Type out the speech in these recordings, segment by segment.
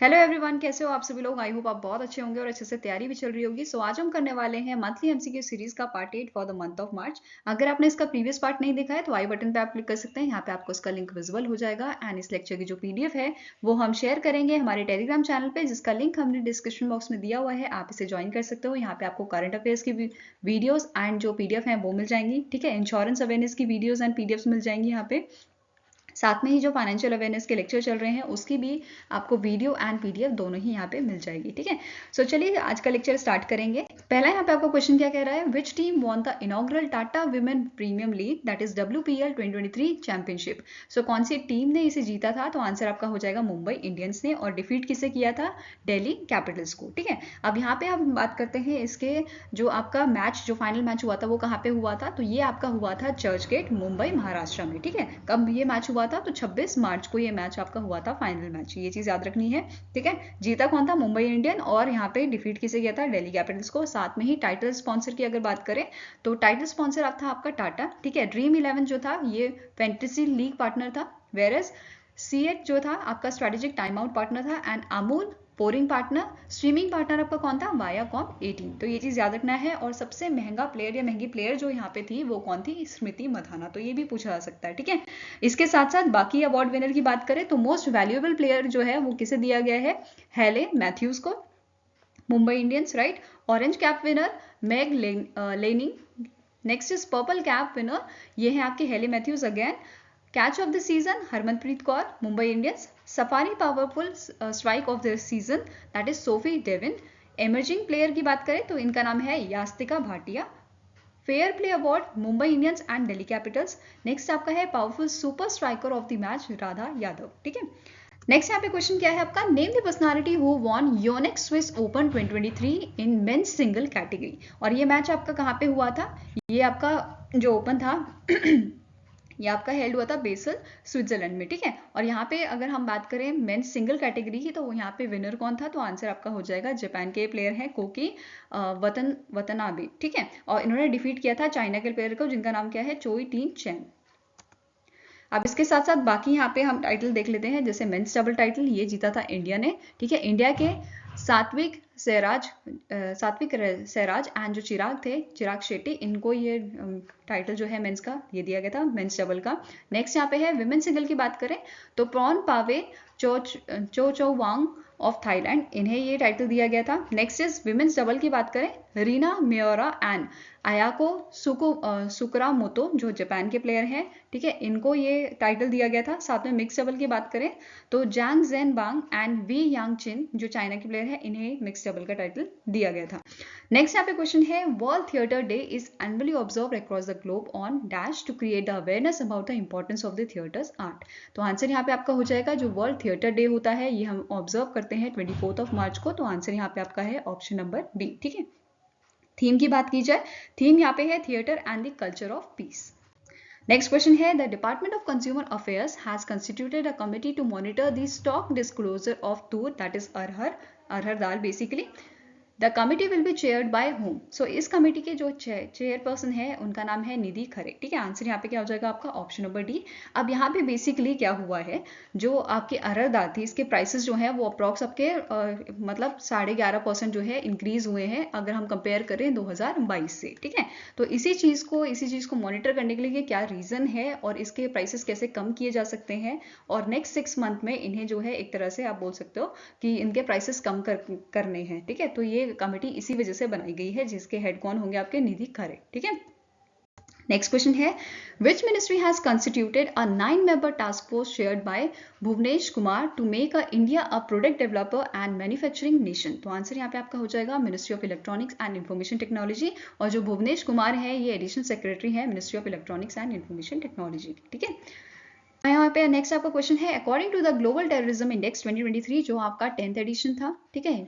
Hello everyone, कैसे हो आप सभी लोग। आई होप आप बहुत अच्छे होंगे और अच्छे से तैयारी भी चल रही होगी। सो आज हम करने वाले हैं मंथली एमसीक्यू सीरीज का part 8 for the month of March. अगर आपने इसका प्रीवियस पार्ट नहीं देखा है तो आई बटन पे आप क्लिक कर सकते हैं। यहाँ पे आपको इसका लिंक विजिबल हो जाएगा एंड इस लेक्चर की जो पीडीएफ है वो हम शेयर करेंगे हमारे टेलीग्राम चैनल पे, जिसका लिंक हमने डिस्क्रिप्शन बॉक्स में दिया हुआ है। आप इसे ज्वाइन कर सकते हो। यहाँ पे आपको करंट अफेयर्स की वीडियोज एंड जो पीडीएफ है वो मिल जाएंगी। ठीक है, इंश्योरेंस अवेयरनेस की वीडियोज एंड पीडीएफ मिल जाएंगी यहाँ पे। साथ में ही जो फाइनेंशियल अवेयरनेस के लेक्चर चल रहे हैं उसकी भी आपको वीडियो एंड पीडीएफ दोनों ही यहाँ पे मिल जाएगी। ठीक है, सो चलिए आज का लेक्चर स्टार्ट करेंगे। पहला यहाँ पे आपका क्वेश्चन क्या कह रहा है, which team won the inaugural Tata Women Premium League that is WPL 2023 championship. So कौन सी टीम ने इसे जीता था, तो आंसर आपका हो जाएगा मुंबई इंडियंस ने। और डिफीट किसे किया था, दिल्ली कैपिटल्स को। ठीक है, अब यहाँ पे हम बात करते हैं इसके जो आपका मैच, जो फाइनल मैच हुआ था वो कहाँ पे हुआ था, तो ये आपका हुआ था चर्च गेट, मुंबई महाराष्ट्र में। ठीक है, कब ये मैच हुआ था, तो 26 मार्च को ये मैच आपका हुआ था फाइनल मैच। ये चीज याद रखनी है। ठीक है, जीता कौन था, मुंबई इंडियन, और यहाँ पे डिफीट किसे किया था, दिल्ली कैपिटल्स को। साथ में ही टाइटल स्पॉन्सर की अगर बात करें तो टाइटल स्पॉन्सर था आपका टाटा। ठीक है, ड्रीम 11 जो था ये फैंटेसी लीग पार्टनर था, वेरस सीएट जो था आपका स्ट्रेटेजिक टाइम आउट पार्टनर था, and Amul pouring partner. Streaming partner आपका कौन था, वायाकॉम 18। तो ये चीज याद रखना है। और सबसे महंगा प्लेयर या महंगी प्लेयर जो यहाँ पे थी वो कौन थी, स्मृति मधाना। तो ये भी पूछा जा सकता है। ठीक है, इसके साथ साथ बाकी अवार्ड विनर की बात करें तो मोस्ट वैल्यूएबल प्लेयर जो है वो किसे दिया गया है, हेले मैथ्यूज को, Mumbai Indians. Right, orange cap winner Meg Lanning. Next is purple cap winner, ये है आपके Hayley Matthews again. Catch of the season Harmanpreet Kaur, Mumbai Indians. Safari powerful strike of the season that is Sophie Devine. Emerging player की बात करें तो इनका नाम है Yastika Bhatia. Fair play award Mumbai Indians and Delhi Capitals. Next आपका है powerful super striker of the match, Radha Yadav. ठीक है, नेक्स्ट यहाँ पे क्वेश्चन क्या है आपका, name the personality who won Yonex Swiss open 2023 in men's single category. और ये मैच आपका कहाँ पे हुआ था, ये आपका जो ओपन था ये आपका हेल्ड हुआ था बेसल, स्विट्जरलैंड में। ठीक है, और यहाँ पे अगर हम बात करें मेंस सिंगल कैटेगरी की तो यहाँ पे विनर कौन था, तो आंसर आपका हो जाएगा जापान के प्लेयर हैं कोकी वतनाबे। ठीक है, और इन्होंने डिफीट किया था चाइना के प्लेयर को जिनका नाम क्या है, चोई टीन चैन। अब इसके साथ साथ बाकी यहाँ पे हम टाइटल देख लेते हैं। जैसे मेंस डबल टाइटल ये जीता था इंडिया ने। ठीक है, इंडिया के सात्विक सैराज एंड जो चिराग शेट्टी, इनको ये टाइटल जो है मेंस का ये दिया गया था, मेंस डबल का। नेक्स्ट यहाँ पे है विमेन सिंगल की बात करें तो प्रॉन पावे चो वांग ऑफ थाईलैंड, इन्हें ये टाइटल दिया गया था। नेक्स्ट इज विमेन्स डबल की बात करें, रीना मेयोरा एंड अयाको सुकुरामोतो जो जापान के प्लेयर हैं। ठीक है, इनको ये टाइटल दिया गया था। साथ में मिक्स डबल की बात करें तो जैंग जेन बांग एंड वी यांग चिन जो चाइना के प्लेयर है, इन्हें मिक्स डबल का टाइटल दिया गया था। नेक्स्ट यहाँ पे क्वेश्चन है, world theatre day is annually observe across the globe on dash to create the awareness about the importance of the theatres art. तो आंसर यहाँ पे आपका हो जाएगा, जो वर्ल्ड थिएटर डे होता है ये हम ऑब्जर्व करते हैं 24 मार्च को। तो आंसर यहाँ पे आपका है ऑप्शन नंबर डी। ठीक है, थीम की बात की जाए, थीम यहाँ पे है theatre and the culture of peace. Next question है, the Department of Consumer Affairs has constituted a committee to monitor the stock disclosure of toor that is arhar dal basically. The committee will be chaired by home. So इस committee के जो chairperson है उनका नाम है निधि खरे। ठीक है, आंसर यहाँ पे क्या हो जाएगा आपका ऑप्शन नंबर डी। अब यहाँ पे बेसिकली क्या हुआ है, जो आपकी अरहर दाल थी इसके प्राइसेस जो है वो अप्रॉक्स आपके मतलब 11.5% जो है इंक्रीज हुए हैं अगर हम कंपेयर करें 2022 से। ठीक है, तो इसी चीज को मॉनिटर करने के लिए क्या रीजन है और इसके प्राइसेस कैसे कम किए जा सकते हैं, और नेक्स्ट 6 मंथ में इन्हें जो है एक तरह से आप बोल सकते हो कि इनके प्राइसेस कम करने हैं। ठीक है, तो ये कमेटी इसी वजह से बनाई गई है, जिसके हेड कौन होंगे आपके, निधि खरे। ठीक है, नेक्स्ट क्वेश्चन है, which ministry has constituted a 9-member task force chaired by Bhuvnesh Kumar to make a India a product developer and manufacturing nation. तो आंसर यहाँ पे आपका हो जाएगा ministry of electronics and information technology, और जो भुवनेश कुमार है ये एडिशनल सेक्रेटरी है ministry of electronics and information technology. ठीक है, यहाँ पे नेक्स्ट आपका क्वेश्चन है, according to the global terrorism index 2023 जो आपका 10th एडिशन था। ठीक है,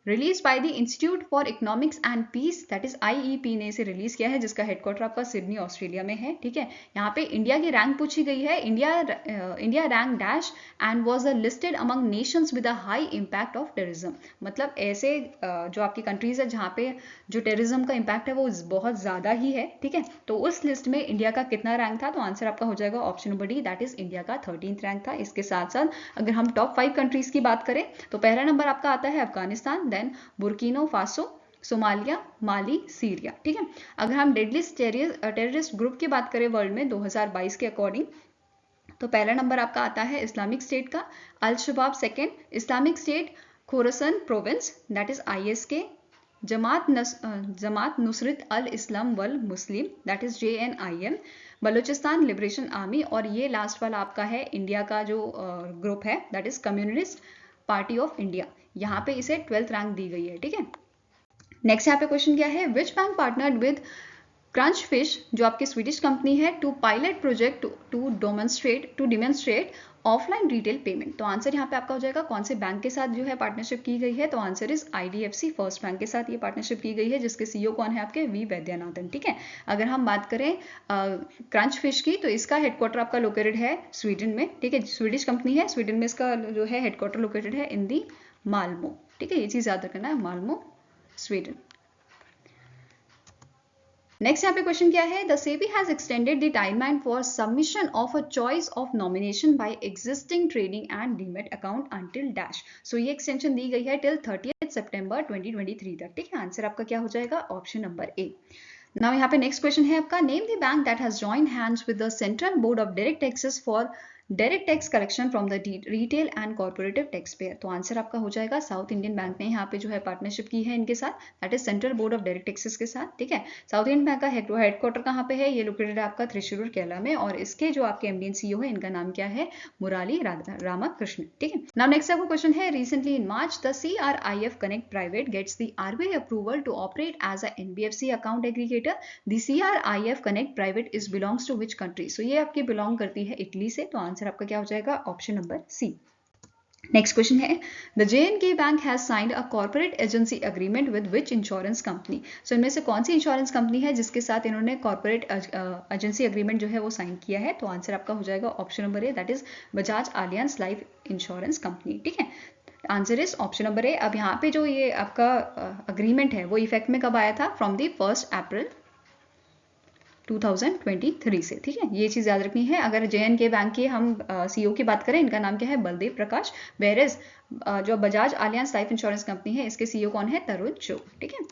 release by the institute for economics and peace, that is IEP ने इसे रिलीज किया है, जिसका हेडक्वार्टर आपका सिडनी ऑस्ट्रेलिया में है। ठीक है, यहाँ पे इंडिया की रैंक पूछी गई है, India rank dash and was listed among Nations with a high impact of terrorism. मतलब ऐसे जो आपकी कंट्रीज है जहाँ पे जो टेररिज्म का इम्पैक्ट है वो बहुत ज्यादा ही है। ठीक है, तो उस लिस्ट में इंडिया का कितना रैंक था, तो आंसर आपका हो जाएगा option number D, that is India का 13th रैंक था। इसके साथ साथ अगर हम टॉप 5 कंट्रीज की बात करें तो पहला नंबर आपका आता है अफगानिस्तान, देन बुर्किनो फासो, सोमालिया, माली, सीरिया। ठीक है, अगर हम डेडलिस्ट टेररिस्ट ग्रुप की बात करें वर्ल्ड में 2022 के अकॉर्डिंग, तो पहला नंबर आपका आता है इस्लामिक स्टेट का, al Shabaab second, Islamic State Khorasan Province that is ISK, Jamaat Nusrat al Islam wal Muslim that is JNIM, Balochistan Liberation Army, और ये लास्ट वाला आपका है इंडिया का जो ग्रुप है that is communist party of India. यहाँ पे इसे 12th रैंक दी गई है। ठीक है, नेक्स्ट यहाँ पे क्वेश्चन क्या है, which bank partnered with Crunchfish जो आपकी स्वीडिश कंपनी है to pilot project to demonstrate offline retail payment. तो आंसर यहाँ पे आपका हो जाएगा कौन से बैंक के साथ जो है पार्टनरशिप की गई है, तो answer is IDFC first bank के साथ ये पार्टनरशिप की गई है, जिसके CEO कौन है आपके V वैद्यनाथन। ठीक है, अगर हम बात करें क्रंच फिश की, तो इसका हेडक्वार्टर आपका लोकेटेड है स्वीडन में। ठीक है, स्वीडिश कंपनी है, स्वीडन में इसका जो है हेडक्वार्टर लोकेटेड है इन दी माल्मो। ठीक है, ये चीज याद रखना है, माल्मो स्वीडन। नेक्स्ट यहाँ पे क्वेश्चन क्या है, the SEBI has extended the timeline for submission of a choice of nomination by existing trading and demat account until dash. So ये एक्सटेंशन दी गई है टिल 30th सितंबर 2023 तक। ठीक है, आंसर आपका क्या हो जाएगा, ऑप्शन नंबर ए। नाउ यहाँ पे नेक्स्ट क्वेश्चन है आपका, name the bank that has joined hands with the Central Board of Direct taxes for direct tax collection from the retail and corporative tax payer. तो answer आपका हो जाएगा south Indian bank ने यहाँ पे जो है पार्टनरशिप की है इनके साथ, that is central Board of Direct taxes के साथ। ठीक है, साउथ इंडियन बैंक का हेडक्वार्टर कहाँ पे है, ये लोकेटेड है आपका त्रिशूर केरला में, और इसके जो आपके MD and CEO है इनका नाम क्या है, मुराली रामाकृष्णन। ठीक है, नाउ नेक्स्ट आपका क्वेश्चन है, recently in March the CRIF Connect Private gets the RBI approval to operate as a NBFC account aggregator. The CRIF Connect Private is belongs to which country. So ये आपकी belong करती है Italy से, तो answer आपका क्या हो जाएगा, option number C. Next question है, the JNK bank has signed a corporate agency agreement with which insurance company. So इनमें से कौन सी इंश्योरेंस कंपनी है जिसके साथ इन्होंने कॉर्पोरेट एजेंसी अग्रीमेंट जो है वो साइन किया है, तो आंसर आपका हो जाएगा option number A, that is Bajaj Allianz life insurance company. ठीक है, answer is option number A. अब यहाँ पे जो ये आपका अग्रीमेंट है वो इफेक्ट में कब आया था, फ्रॉम द 1 अप्रैल 2023 से। ठीक है, ये चीज याद रखनी है। अगर JNK बैंक के हम CEO की बात करें, इनका नाम क्या है, बलदेव प्रकाश, वेरेज जो Bajaj Allianz life insurance company है इसके CEO कौन है, तरुण चुग। ठीक है,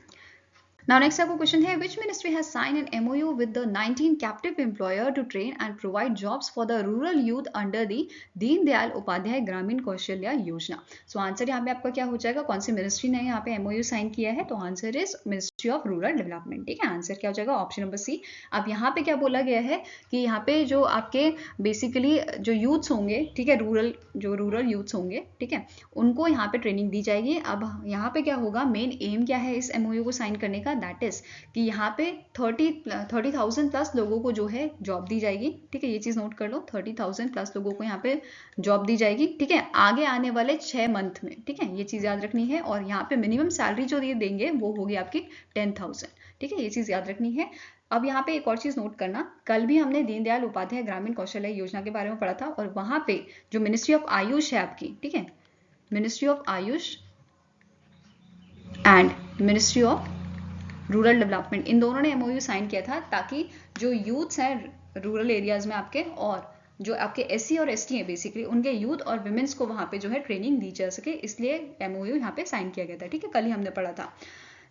Now next आपको क्वेश्चन है, which ministry has signed an MOU with the 19 captive employer to train and provide jobs for the rural youth under the Deen Dayal Upadhyay ग्रामीण कौशल्या योजना। सो आंसर यहाँ पे आपका क्या हो जाएगा, कौन सी मिनिस्ट्री ने यहाँ पे MOU साइन किया है, तो answer is ministry of Rural development. ठीक है, आंसर क्या हो जाएगा, ऑप्शन नंबर सी। अब यहाँ पे क्या बोला गया है कि यहाँ पे जो आपके बेसिकली जो यूथ्स होंगे, ठीक है, रूरल यूथ्स होंगे, ठीक है, उनको यहाँ पे ट्रेनिंग दी जाएगी। अब यहाँ पे क्या होगा, मेन एम क्या है इस MOU को साइन करने का, दैट इज कि यहाँ पे 30,000 प्लस लोगों को जो है जॉब दी जाएगी। ठीक है, ये चीज नोट कर लो, 30,000 प्लस लोगों को यहाँ पे जॉब दी जाएगी। ठीक है, आगे आने वाले 6 मंथ में। ठीक है, ये चीज याद रखनी है, और यहाँ पे मिनिमम सैलरी जो ये देंगे वो होगी आपकी 10,000। ठीक है, ये चीज याद रखनी है। अब यहाँ पे एक और चीज नोट करना, कल भी हमने दीनदयाल उपाध्याय ग्रामीण कौशल्य योजना के बारे में पढ़ा था, और वहां पे जो मिनिस्ट्री ऑफ आयुष है आपकी, ठीक है, ministry of AYUSH and Ministry of Rural Development, इन दोनों ने MOU साइन किया था ताकि जो यूथ्स हैं रूरल एरियाज में आपके, और जो आपके SC और ST हैं बेसिकली, उनके यूथ और वुमेन्स को वहां पे जो है ट्रेनिंग दी जा सके, इसलिए MOU यहाँ पे साइन किया गया था। ठीक है, कल ही हमने पढ़ा था।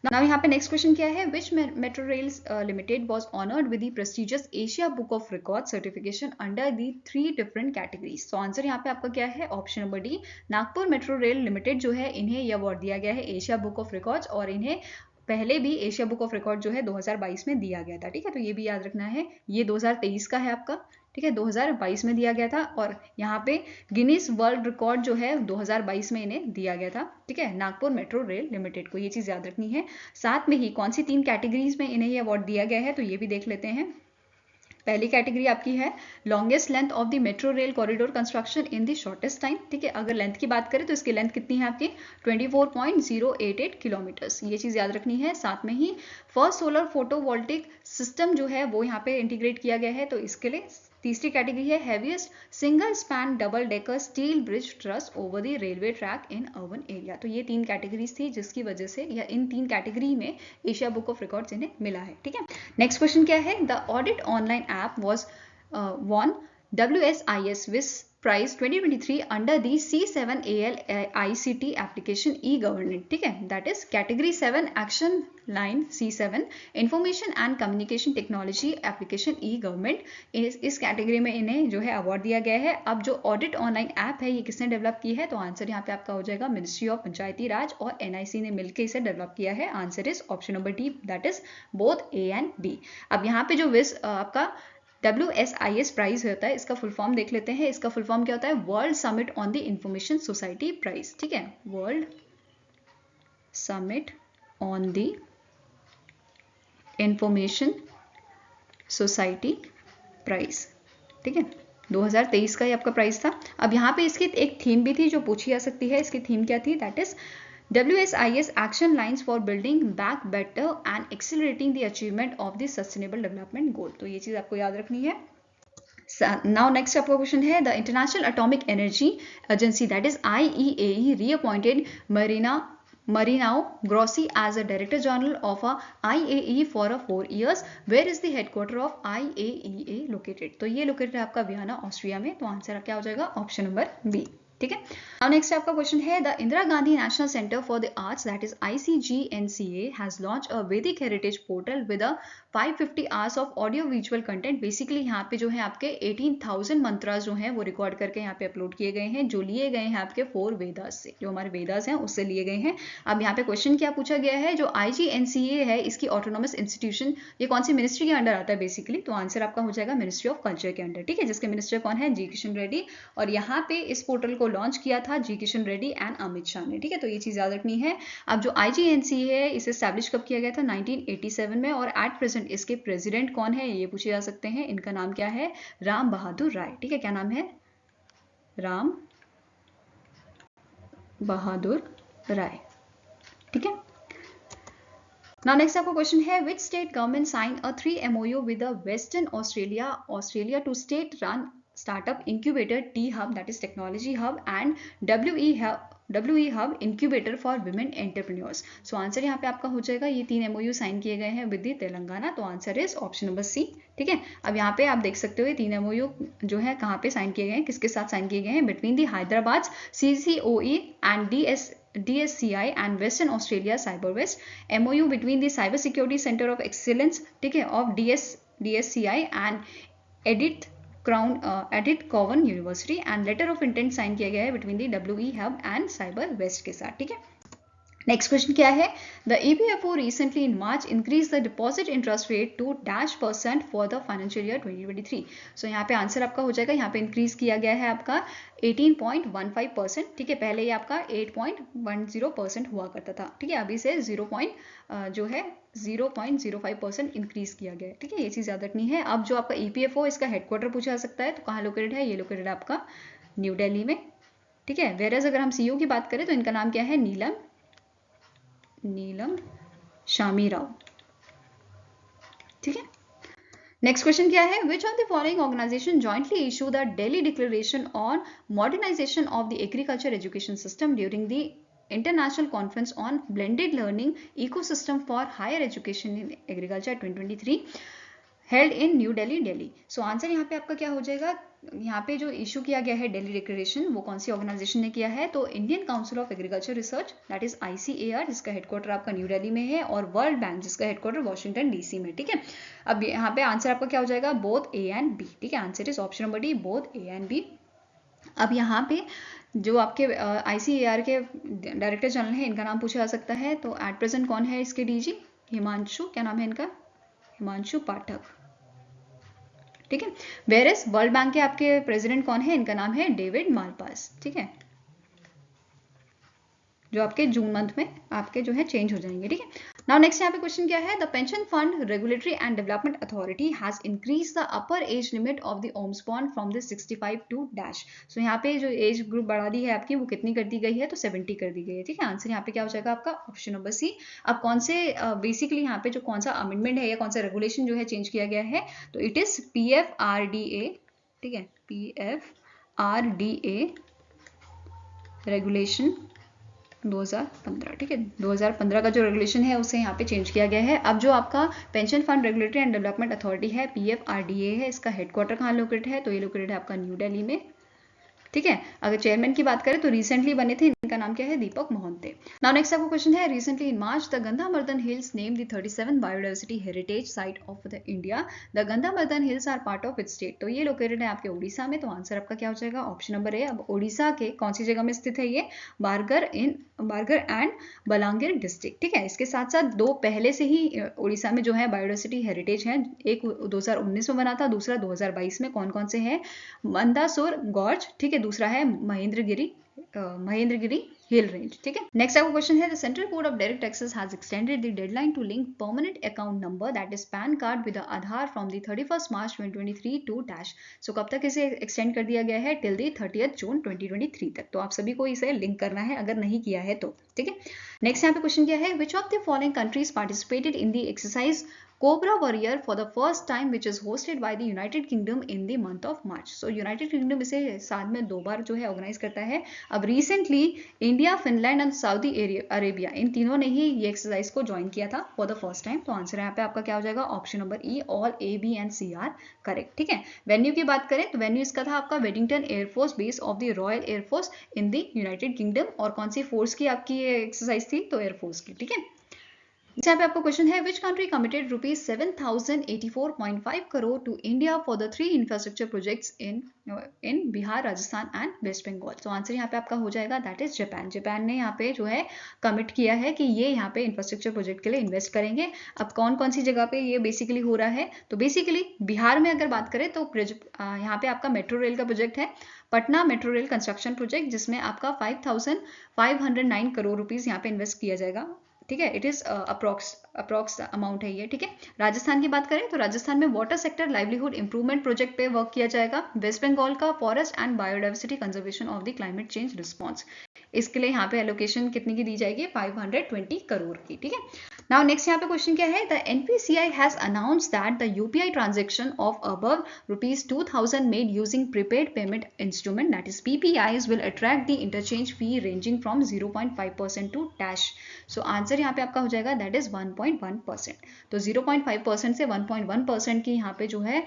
नाउ यहाँ पे नेक्स्ट क्वेश्चन क्या है, which Metro Rails Limited was honoured with the prestigious Asia Book of Record certification under the 3 different categories. तो आंसर यहाँ पे आपका क्या है, option number D, Nagpur Metro Rail Limited जो है इन्हें यह अवार्ड दिया गया है एशिया बुक ऑफ रिकॉर्ड्स, और इन्हें पहले भी एशिया बुक ऑफ रिकॉर्ड जो है 2022 में दिया गया था। ठीक है, तो ये भी याद रखना है, ये 2023 का है आपका। ठीक है, 2022 में दिया गया था, और यहाँ पे गिनीज वर्ल्ड रिकॉर्ड जो है 2022 में इन्हें दिया गया था। ठीक है, नागपुर मेट्रो रेल लिमिटेड को, ये चीज याद रखनी है। साथ में ही कौन सी 3 कैटेगरीज में इन्हें ये अवार्ड दिया गया है, तो ये भी देख लेते हैं। पहली कैटेगरी आपकी है longest length of the metro rail corridor construction in the shortest time. ठीक है, अगर लेंथ की बात करें तो इसकी लेंथ कितनी है आपकी 24.088 किलोमीटर्स, ये चीज़ याद रखनी है। साथ में ही फर्स्ट सोलर फोटोवोल्टिक सिस्टम जो है वो यहाँ पे इंटीग्रेट किया गया है, तो इसके लिए तीसरी कैटेगरी है heaviest single span double decker steel bridge truss over the railway track in urban area. तो ये 3 कैटेगरीज थी जिसकी वजह से या इन 3 कैटेगरी में एशिया बुक ऑफ रिकॉर्ड्स इन्हें मिला है। ठीक है, नेक्स्ट क्वेश्चन क्या है, the audit online app was won WSIS WIS Prize 2023 under the C7AL ICT application e-government। ठीक है, that is category 7 action line C7 information and communication technology application e-government। इस कैटेगरी में इन्हें जो है अवार्ड दिया गया है। अब जो ऑडिट ऑनलाइन ऐप है ये किसने डेवलप की है, तो आंसर यहाँ पे आपका हो जाएगा मिनिस्ट्री ऑफ पंचायती राज और NIC ने मिलकर इसे डेवलप किया है। Answer is option number D, that is both A and B। अब यहाँ पे जो विस आपका WSIS प्राइज होता है, इसका फुल फॉर्म देख लेते हैं। इसका फुल फॉर्म क्या होता है, world summit on the information society prize. ठीक है, world summit on the information society prize. ठीक है, 2023 का ये आपका प्राइज था। अब यहाँ पे इसकी एक थीम भी थी जो पूछी जा सकती है। इसकी थीम क्या थी, that is WSIS action lines for building back better and accelerating the achievement of the sustainable development goal। तो ये चीज आपको याद रखनी है। नाउ नेक्स्ट आपका क्वेश्चन है, the international atomic energy agency that is IEAE reappointed Marinao Grossi as a Director General of a IAEA for 4 years. Where is the headquarter of IAEA located? तो ये लोकेटेड है आपका Vienna Austria में। तो answer क्या हो जाएगा, option number B. ठीक है, अब नेक्स्ट आपका क्वेश्चन है, the Indira Gandhi National Centre for the Arts that is ICGNCA has launch a Vedic heritage portal with 550 hours of audio visual content. Basically यहाँ पे जो है आपके 18,000 मंत्रास जो हैं वो रिकॉर्ड करके यहाँ पे अपलोड किए गए हैं, जो लिए गए हैं आपके 4 वेदास से, जो हमारे वेदास हैं उससे लिए गए हैं। अब यहाँ पे क्वेश्चन क्या पूछा गया है, जो IGNCA है इसकी ऑटोनोमस इंस्टीट्यूशन ये कौन सी मिनिस्ट्री के अंडर आता है बेसिकली, तो आंसर आपका हो जाएगा मिनिस्ट्री ऑफ कल्चर के अंडर। ठीक है, जिसके मिनिस्टर कौन है, जी किशन रेड्डी। और यहाँ पे इस पोर्टल को लॉन्च किया था जी किशन रेड्डी एंड अमित शाह ने। ठीक है, तो ये चीज याद रखनी है। अब जो IGNCA है इसे स्टैब्लिश कब किया गया था, 1987 में। और एट प्रेजेंट इसके प्रेसिडेंट कौन है ये पूछे जा सकते हैं। इनका नाम क्या है, राम बहादुर राय। ठीक है, क्या नाम है, राम बहादुर राय। ठीक है, नाउ नेक्स्ट आपका क्वेश्चन है, which state government sign a 3 MOU with Western Australia to state run startup incubator T Hub that is technology hub and WE Hub incubator for women entrepreneurs। So answer यहाँ पे आपका हो जाएगा, ये 3 MOU sign किए गए हैं with the Telangana. तो answer is option number C. ठीक है, अब यहाँ पे आप देख सकते हो ये 3 MOU जो है कहाँ पे साइन किए गए हैं, किसके साथ साइन किए गए हैं, between the Hyderabad CCOE and DSCI and Western Australia Cyber West, MOU between the Cyber Security Center of Excellence, ठीक है, of DSCI and Edith Cowan University and letter of intent sign किया गया है between the WE hub and Cyber West के साथ। ठीक है, next question क्या है, the EPFO recently in March increase the deposit interest rate to %% for the financial year 2023। So यहाँ पे आंसर आपका हो जाएगा, यहाँ पे इंक्रीज किया गया है आपका 18.15%। ठीक है, पहले ये आपका 8.10% हुआ करता था। ठीक है, अभी से 0.05% इंक्रीज किया गया है। ठीक है, ये चीज याद रखनी है। अब जो आपका EPFO इसका हेडक्वार्टर पूछा जा सकता है, तो कहाँ लोकेटेड है, ये लोकेटेड है आपका न्यू दिल्ली में। ठीक है, वेरएज अगर हम CEO की बात करें तो इनका नाम क्या है, नीलम शामी राव। ठीक है, नेक्स्ट क्वेश्चन क्या है, which of the following organisation jointly issue the Delhi declaration on modernisation of the agriculture education system during the international conference on blended learning ecosystem for higher education in agriculture 2023 held in New Delhi. So answer यहाँ पे आपका क्या हो जाएगा, यहाँ पे जो issue किया गया है दिल्ली डिक्लेरेशन वो कौन सी ऑर्गेनाइजेशन ने किया है, तो Indian council of agriculture research that is ICAR, जिसका हेडक्वार्टर आपका न्यू दिल्ली में है, और वर्ल्ड बैंक जिसका हेडक्वार्टर वॉशिंगटन DC में। ठीक है, अब यहाँ पे आंसर आपका क्या हो जाएगा, बोथ A एंड B। ठीक है, answer is option number D, both A and B। अब यहाँ पे जो आपके ICAR के डायरेक्टर जनरल है इनका नाम पूछा जा सकता है, तो एट प्रेजेंट कौन है इसके DG, हिमांशु, क्या नाम है इनका, हिमांशु पाठक। ठीक है, वेरएस वर्ल्ड बैंक के आपके प्रेसिडेंट कौन है, इनका नाम है डेविड मालपास। ठीक है, जो आपके जून मंथ में आपके जो है चेंज हो जाएंगे। ठीक है, नाउ नेक्स्ट यहाँ पे क्वेश्चन क्या है, the Pension Fund Regulatory and Development Authority has increase the upper age limit of the ओम्स bond from the 65 to dash. So यहाँ पे जो एज ग्रुप बढ़ा दी है आपकी वो कितनी कर दी गई है, तो 70 कर दी गई है। ठीक है, आंसर यहाँ पे क्या हो जाएगा आपका ऑप्शन नंबर सी। अब कौन से बेसिकली यहाँ पे जो कौन सा अमेंडमेंट है या कौन सा रेगुलेशन जो है चेंज किया गया है, तो इट इज PFRDA। ठीक है, PFRDA रेगुलेशन 2015। ठीक है, 2015 का जो रेगुलेशन है उसे यहाँ पे चेंज किया गया है। अब जो आपका pension Fund Regulatory and Development authority है, PFRDA है, इसका हेडक्वार्टर कहाँ लोकेटेड है, तो ये लोकेटेड है आपका न्यू दिल्ली में। ठीक है, अगर चेयरमैन की बात करें तो रिसेंटली बने थे, इनका नाम क्या है, दीपक मोहंते। नाउ नेक्स्ट आपको क्वेश्चन है, recently in March the Gandhamardan Hills name the 37 biodiversity heritage site of the India. The Gandhamardan Hills are part of its state. तो ये लोकेटेड है आपके उड़ीसा में, तो आंसर आपका क्या हो जाएगा, ऑप्शन नंबर ए। अब उड़ीसा के कौन सी जगह में स्थित है ये, बारगर एंड बलांगीर डिस्ट्रिक्ट। ठीक है, इसके साथ साथ दो पहले से ही उड़ीसा में जो है बायोडाइवर्सिटी हेरिटेज है, एक 2019 में बना था, दूसरा 2022 में। कौन कौन से हैं, मंदासुर गॉर्ज, ठीक है, दूसरा है महेंद्रगिरी हिल रेंज। ठीक है, नेक्स्ट आपका क्वेश्चन है, the Central Board of Direct Taxes has extended the deadline to link permanent account number that is PAN card with Aadhaar from the 31 March 2023 to dash. So कब तक इसे एक्सटेंड कर दिया गया है, टिल द 30 जून 2023 तक। तो आप सभी को इसे लिंक करना है अगर नहीं किया है तो। ठीक है, नेक्स्ट यहाँ पे क्वेश्चन क्या है, which of the following countries participated in the exercise Cobra Warrior for the first time, which is hosted by the United Kingdom in the month of March. So United Kingdom इसे साल में 2 बार जो है organise करता है। अब recently India, Finland and Saudi Arabia, इन तीनों ने ही ये एक्सरसाइज को ज्वाइन किया था फॉर द फर्स्ट टाइम। तो आंसर यहाँ पे आपका क्या हो जाएगा, option number E, all A, B and C are correct. ठीक है, वेन्यू की बात करें तो वेन्यू इसका था आपका Waddington Air Force Base of the Royal Air Force in the United Kingdom. और कौन सी फोर्स की आपकी ये एक्सरसाइज थी, तो एयरफोर्स की। ठीक है, यहाँ पे आपको क्वेश्चन है, which country committed rupees 7084.5 crore to India for the 3 infrastructure projects in Bihar, Rajasthan and West Bengal. तो आंसर यहाँ पे आपका हो जाएगा, दैट इज जापान। जापान ने यहाँ पे जो है कमिट किया है कि ये यहाँ पे इंफ्रास्ट्रक्चर प्रोजेक्ट के लिए इन्वेस्ट करेंगे। अब कौन कौन सी जगह पे ये बेसिकली हो रहा है, तो बेसिकली बिहार में अगर बात करें तो यहाँ पे आपका मेट्रो रेल का प्रोजेक्ट है, Patna metro rail construction project, जिसमें आपका 5509 करोड़ रुपीज यहाँ पे इन्वेस्ट किया जाएगा। ठीक है, इट इज अप्रॉक्स अमाउंट है ये। ठीक है, राजस्थान की बात करें तो राजस्थान में water sector livelihood improvement project पे वर्क किया जाएगा। वेस्ट बंगाल का forest and biodiversity conservation of the climate change response, इसके लिए यहाँ पे एलोकेशन कितनी की दी जाएगी, 520 करोड़ की। ठीक है, नाउ नेक्स्ट यहाँ पे क्वेश्चन क्या है, the NPCI has announced that the UPI transaction of above ₹2000 made using prepaid payment instrument that is PPIs will attract the interchange fee ranging from 0.5% to dash. So answer यहाँ पे आपका हो जाएगा, that is 1.1%। तो 0.5% से 1.1% की यहाँ पे जो है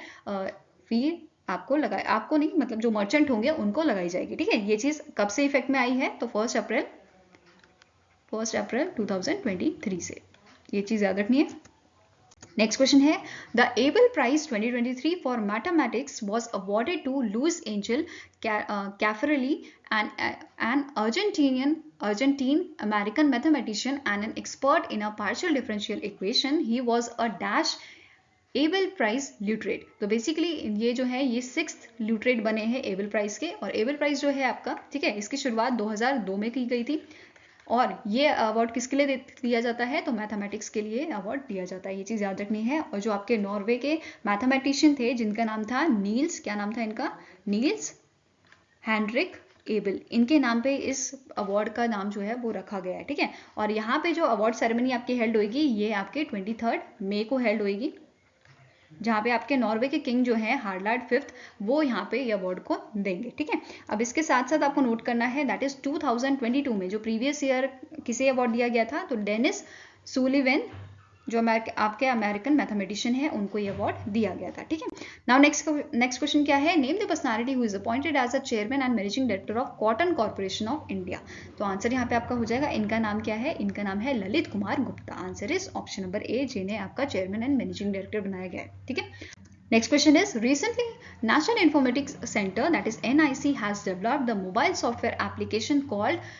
फी आपको लगाए, आपको नहीं मतलब जो मर्चेंट होंगे उनको लगाई जाएगी। ठीक है, ये चीज कब से इफेक्ट में आई है, तो 1 अप्रैल 2023 से, ये चीज याद रखनी है। नेक्स्ट क्वेश्चन है, the Abel prize 2023 for mathematics was awarded to Luis Angel Caffarelli, an Argentine American mathematician and an expert in a partial differential equation. He was a dash able prize laureate. तो basically ये जो है ये 6th ल्यूट्रेट बने हैं Abel prize के। और Abel prize जो है आपका, ठीक है, इसकी शुरुआत 2002 में की गई थी। और ये अवार्ड किसके लिए दिया जाता है, तो मैथमेटिक्स के लिए अवार्ड दिया जाता है, ये चीज़ याद रखनी है। और जो आपके नॉर्वे के मैथमेटिशियन थे जिनका नाम था नील्स, क्या नाम था इनका, नील्स हेनरिक एबल, इनके नाम पे इस अवार्ड का नाम जो है वो रखा गया है। ठीक है, और यहाँ पे जो अवार्ड सेरेमनी आपकी हेल्ड होगी ये आपके 23 मई को हेल्ड होगी, जहाँ पे आपके नॉर्वे के किंग जो है हार्लार्ड 5th वो यहाँ पे ये अवार्ड को देंगे। ठीक है, अब इसके साथ साथ आपको नोट करना है, दैट इज 2022 में जो प्रीवियस ईयर किसे अवार्ड दिया गया था, तो डेनिस सुलिवेन जो आपके अमेरिकन मैथमेटिशियन है उनको ये अवार्ड दिया गया था। ठीक है, नाउ नेक्स्ट क्वेश्चन क्या है, name the personality who is appointed as a chairman and managing director of Cotton Corporation of India. तो आंसर यहाँ पे आपका हो जाएगा, इनका नाम क्या है, इनका नाम है Lalit Kumar Gupta. Answer is option number A, जिन्हें आपका चेयरमैन एंड मैनेजिंग डायरेक्टर बनाया गया है। ठीक है, next question is, recently National Informatics Center, that is NIC, has developed the mobile software application called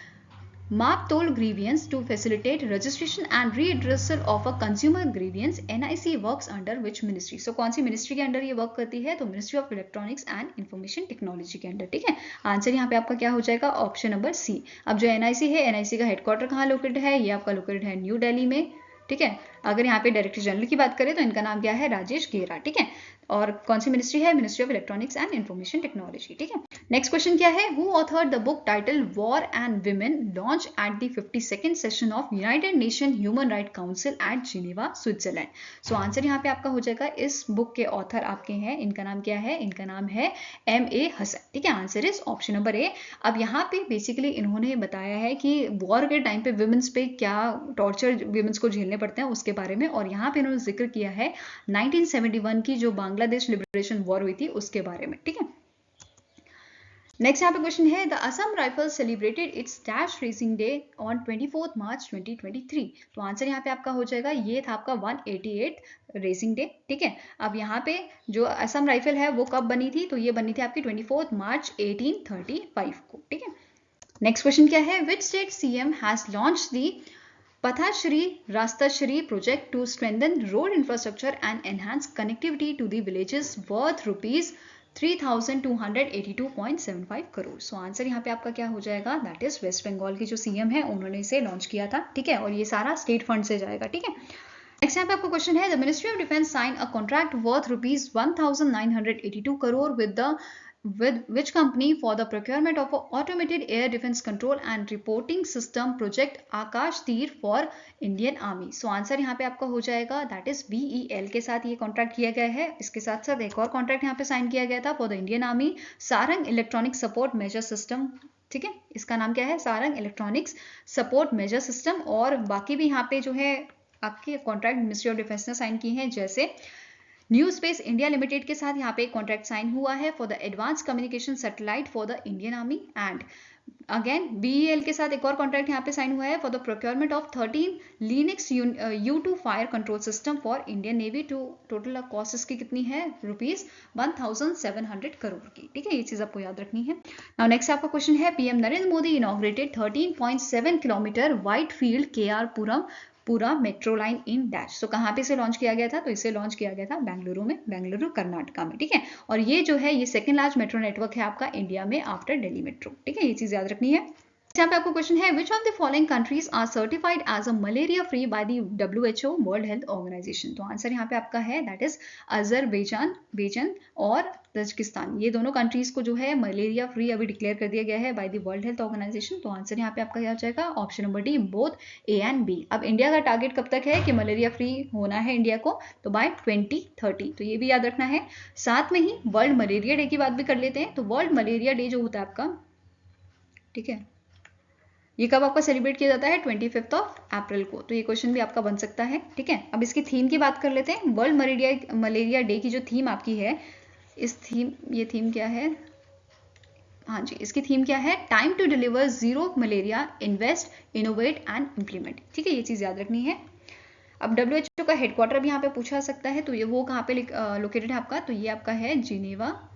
MapToll Grievance to facilitate registration and readdressal of a consumer grievance. NIC works under which ministry? So कौन सी ministry के under ये work करती है, तो ministry of electronics and information technology के under. ठीक है, आंसर यहाँ पे आपका क्या हो जाएगा, ऑप्शन नंबर सी। अब जो NIC है, NIC का हेडक्वार्टर कहाँ लोकेटेड है, ये आपका लोकेटेड है न्यू दिल्ली में। ठीक है। अगर यहाँ पे डायरेक्टर जनरल की बात करें तो इनका नाम क्या है, राजेश गेरा, ठीक है। और कौन सी मिनिस्ट्री है, ministry of electronics and information technology, ठीक है। नेक्स्ट क्वेश्चन क्या है, who authored the book title war and women launch at the 52nd session of United Nation human right council at Geneva, Switzerland. So answer यहाँ पे आपका हो जाएगा, इस बुक के ऑथर आपके हैं, इनका नाम क्या है, इनका नाम है M.A. हसन, ठीक है। Answer is option number A. अब यहाँ पे बेसिकली इन्होंने बताया है कि वॉर के टाइम पे विमेंस पे क्या टॉर्चर विमेंस को झेलने पड़ते हैं उसके बारे में, और यहाँ पे इन्होंने जिक्र किया है 1971 की जो बांग्लादेश लिबरेशन वॉर हुई थी उसके बारे में, ठीक है। नेक्स्ट यहाँ पे क्वेश्चन है, the Assam rifles celebrated it's dash racing day on 24 मार्च 2023। तो आंसर यहाँ पे आपका हो जाएगा, ये था आपका 188 रेसिंग डे, ठीक है। अब यहाँ पे जो असम राइफल है वो कब बनी थी, तो ये बनी थी आपकी 24 मार्च 1835 को, ठीक है। नेक्स्ट क्वेश्चन क्या है, which state CM has launch the Pathashri Rastashri project to strengthen road infrastructure and enhance connectivity to the villages worth rupees 3,282.75 crore. So answer यहाँ पे आपका क्या हो जाएगा, दैट इज वेस्ट बंगाल की जो CM है उन्होंने इसे लॉन्च किया था, ठीक है। और ये सारा स्टेट फंड से जाएगा, ठीक है। नेक्स्ट यहाँ पे आपका क्वेश्चन है, the ministry of defence sign a contract worth rupees 1,982 crore with which company for the procurement of an automated air defense control and reporting system project Akash Tir for Indian Army। So answer यहाँ पे आपका हो जाएगा, that is BEL के साथ ये contract किया गया है। इसके साथ साथ एक और कॉन्ट्रैक्ट यहाँ पे साइन किया गया था for the Indian army, Sarang electronic support measure system, ठीक है। इसका नाम क्या है, Sarang electronics support measure system. और बाकी भी यहाँ पे जो है आपके कॉन्ट्रैक्ट मिनिस्ट्री ऑफ डिफेंस ने साइन की हैं, जैसे न्यू स्पेस इंडिया लिमिटेड के साथ यहाँ पे एक कॉन्ट्रैक्ट साइन हुआ है for the advance communication satellite for the Indian army, and again BEL के साथ एक और कॉन्ट्रैक्ट यहाँ पे साइन हुआ है for the procurement of 13 Lynx U2 fire control system for Indian navy. To total cost इसकी कितनी है, रुपीज 1,700 करोड़ की, ठीक है। ये चीज आपको याद रखनी है। नाउ नेक्स्ट आपका क्वेश्चन है, PM Narendra Modi inaugurated 13.7 kilometre white field KR पूरा मेट्रो लाइन इन डैश। सो कहाँ पे इसे लॉन्च किया गया था, तो इसे लॉन्च किया गया था बेंगलुरु में, बेंगलुरु कर्नाटका में, ठीक है। और ये जो है ये सेकंड लार्ज मेट्रो नेटवर्क है आपका इंडिया में आफ्टर दिल्ली मेट्रो, ठीक है। ये चीज याद रखनी है। यहाँ पे आपको क्वेश्चन है, which of the following countries are certified as a malaria free by the WHO world health organisation. तो आंसर यहाँ पे आपका है, दैट इज अजरबैजान और तजिकिस्तान। ये दोनों कंट्रीज को जो है मलेरिया फ्री अभी डिक्लेयर कर दिया गया है by the world health organisation. तो आंसर यहाँ पे आपका क्या हो जाएगा, option number D, both A and B। अब इंडिया का टारगेट कब तक है कि मलेरिया फ्री होना है इंडिया को, तो बाय 2030, तो ये भी याद रखना है। साथ में ही वर्ल्ड मलेरिया डे की बात भी कर लेते हैं। तो वर्ल्ड मलेरिया डे जो होता है आपका, ठीक है, ये कब आपका सेलिब्रेट किया जाता है, 25 अप्रैल को। तो ये क्वेश्चन भी आपका बन सकता है, ठीक है। अब इसकी थीम की बात कर लेते हैं। वर्ल्ड मलेरिया डे की जो थीम आपकी है, ये थीम क्या है, हाँ जी, इसकी थीम क्या है, time to deliver zero malaria, invest, innovate and implement, ठीक है। ये चीज याद रखनी है। अब WHO का हेडक्वार्टर भी यहाँ पे पूछा सकता है, तो ये वो कहाँ पे लोकेटेड है आपका, तो ये आपका है जिनेवा,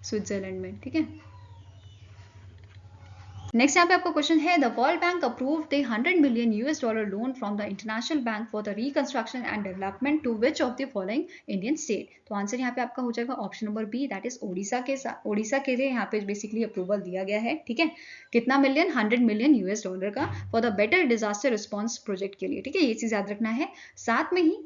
स्विट्जरलैंड में, ठीक है। नेक्स्ट यहाँ पे आपका क्वेश्चन है, the world bank approve the $100 million loan from the international bank for the reconstruction and development to which of the following Indian state. तो आंसर यहाँ पे आपका हो जाएगा option number B, that is Odisha के लिए यहाँ पे बेसिकली अप्रूवल दिया गया है, ठीक है। कितना मिलियन, $100 मिलियन का for the better disaster response project के लिए, ठीक है। ये चीज याद रखना है। साथ में ही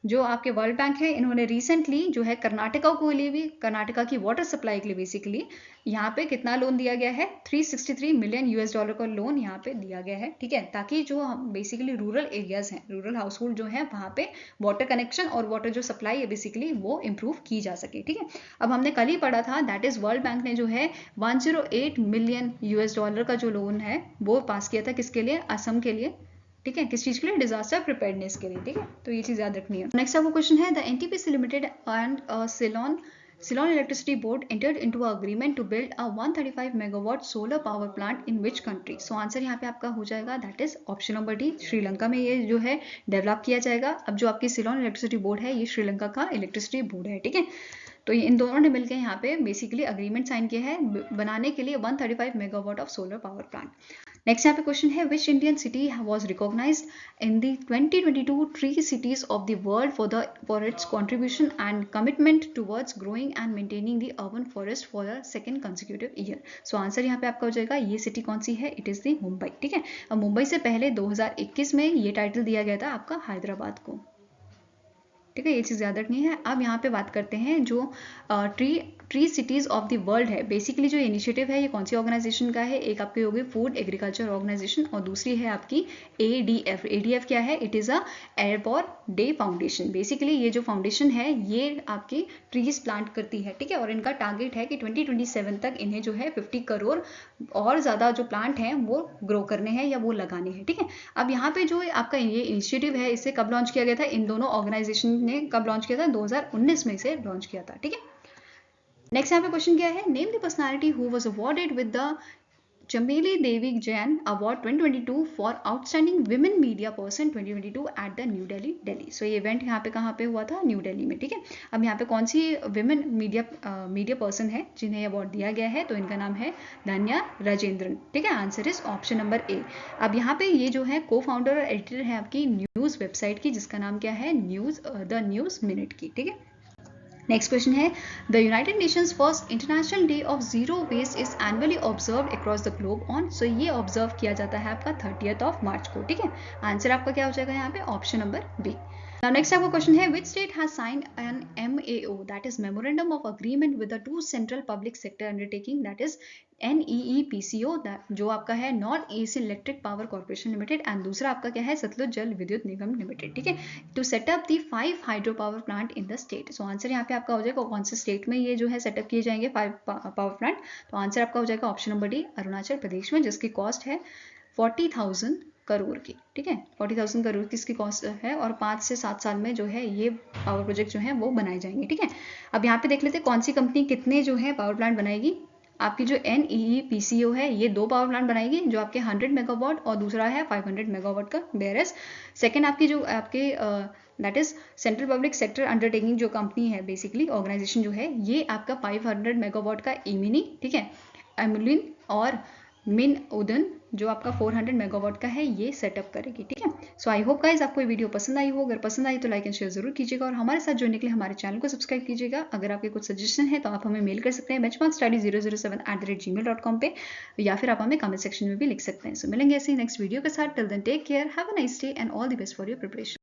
जो आपके वर्ल्ड बैंक है, इन्होंने रिसेंटली जो है कर्नाटका के लिए भी, कर्नाटका की वाटर सप्लाई के लिए बेसिकली यहाँ पे कितना लोन दिया गया है, $363 मिलियन का लोन यहाँ पे दिया गया है, ठीक है। ताकि जो बेसिकली रूरल एरियाज हैं, रूरल हाउस होल्ड जो है, वहाँ पे वाटर कनेक्शन और वाटर जो सप्लाई है बेसिकली वो इंप्रूव की जा सके, ठीक है। अब हमने कल ही पढ़ा था, दैट इज वर्ल्ड बैंक ने जो है $108 मिलियन का जो लोन है वो पास किया था, किसके लिए, असम के लिए, ठीक है। किस चीज के लिए, डिजास्टर प्रिपेयर्डनेस के लिए, ठीक है। तो ये चीज याद रखनी है। नेक्स्ट आपको क्वेश्चन है, the NTPC limited and Ceylon Electricity Board entered into an agreement to build a 135 megawatt solar power plant in which country? So answer यहाँ पे आपका हो जाएगा, that is option number D, Sri Lanka में ये जो है डेवलप किया जाएगा। अब जो आपकी सिलोन इलेक्ट्रिसिटी बोर्ड है, ये श्रीलंका का इलेक्ट्रिसिटी बोर्ड है, ठीक है। तो इन दोनों ने मिलकर यहाँ पे बेसिकली अग्रीमेंट साइन किया है बनाने के लिए 135 megawatt of solar power plant. Next यहाँ पे क्वेश्चन है which Indian city was recognised in the 2022 tree cities of the world for its contribution and commitment towards growing and maintaining the urban forest for the second consecutive year. So answer यहाँ पे आपका हो जाएगा ये city कौन सी है, it is the Mumbai. ठीक है, अब मुंबई से पहले 2021 में ये टाइटल दिया गया था आपका हैदराबाद को। ठीक है, ये चीज़ याद रखनी है। अब यहाँ पे बात करते हैं जो tree cities of the world है। बेसिकली जो इनिशिएटिव है ये कौन सी ऑर्गेनाइजेशन का है, एक आपकी होगी फूड एग्रीकल्चर ऑर्गेनाइजेशन और दूसरी है आपकी ADF। ADF क्या है, it is a airborne day foundation. Basically ये जो फाउंडेशन है ये आपकी ट्रीज प्लांट करती है। ठीक है, और इनका टारगेट है कि 2027 तक इन्हें जो है 50 करोड़ और ज़्यादा जो प्लांट हैं वो ग्रो करने हैं या वो लगाने हैं। ठीक है, अब यहाँ पे जो आपका ये इनिशिएटिव है इसे कब लॉन्च किया गया था, इन दोनों ऑर्गेनाइजेशन ने कब लॉन्च किया था, 2019 में इसे लॉन्च किया था। ठीक है, नेक्स्ट यहाँ पे क्वेश्चन क्या है, name the personality who was awarded with the Chameli Devi Jain Award 2022 for outstanding women media person 2022 at the New Delhi. So ये इवेंट यहाँ पे कहाँ पे हुआ था, न्यू दिल्ली में। ठीक है, अब यहाँ पे कौन सी विमेन मीडिया पर्सन है जिन्हें अवार्ड दिया गया है, तो इनका नाम है धन्या राजेंद्रन। ठीक है, answer is option number A. अब यहाँ पे ये जो है को फाउंडर और एडिटर है आपकी न्यूज़ वेबसाइट की जिसका नाम क्या है, द न्यूज़ मिनट की। ठीक है, नेक्स्ट क्वेश्चन है the United Nations first International Day of Zero Waste is annually observed across the globe on. So ये ऑब्जर्व किया जाता है आपका 30 मार्च को। ठीक है, आंसर आपका क्या हो जाएगा यहाँ पे, option number B. Now next आपका क्वेश्चन है which state has signed an MAO that is memorandum of agreement with the two central public sector undertaking that is NEEPCO जो आपका है north east electric power corporation limited and दूसरा आपका क्या है सतलुज जल विद्युत निगम लिमिटेड। ठीक है, to set up the 5 hydro power plant in the state. So answer यहाँ पे आपका हो जाएगा कौन से स्टेट में ये जो है सेटअप किए जाएंगे 5 पावर प्लांट, तो आंसर आपका हो जाएगा option number D, Arunachal Pradesh में, जिसकी कॉस्ट है 40,000 करोड़ की। ठीक है, 40,000 करोड़ की इसकी कॉस्ट है और 5 से 7 साल में जो है ये पावर प्रोजेक्ट जो है वो बनाए जाएंगे। ठीक है, अब यहाँ पे देख लेते हैं कौन सी कंपनी कितने जो है पावर प्लांट बनाएगी। आपकी जो NEEPCO है ये 2 पावर प्लांट बनाएगी जो आपके 100 मेगावाट और दूसरा है 500 मेगावाट का। बेरस सेकेंड आपकी जो आपके that is central public sector undertaking जो कंपनी है बेसिकली ऑर्गेनाइजेशन जो है ये आपका 500 मेगावाट का इमिनी, ठीक है, एमुलिन और मिन उदन जो आपका 400 मेगावाट का है ये सेटअप करेगी। ठीक है, सो आई होप गाइज आपको ये वीडियो पसंद आई हो। अगर पसंद आई तो लाइक एंड शेयर जरूर कीजिएगा और हमारे साथ जुड़ने के लिए हमारे चैनल को सब्सक्राइब कीजिएगा। अगर आपके कुछ सजेशन है तो आप हमें मेल कर सकते हैं benchmarkstudy007@gmail.com पे या फिर आप हमें कमेंट सेक्शन में भी लिख सकते हैं। सो मिलेंगे ऐसे ही नेक्स्ट वीडियो के साथ। Till then take care, have a nice day and all the best for your preparation.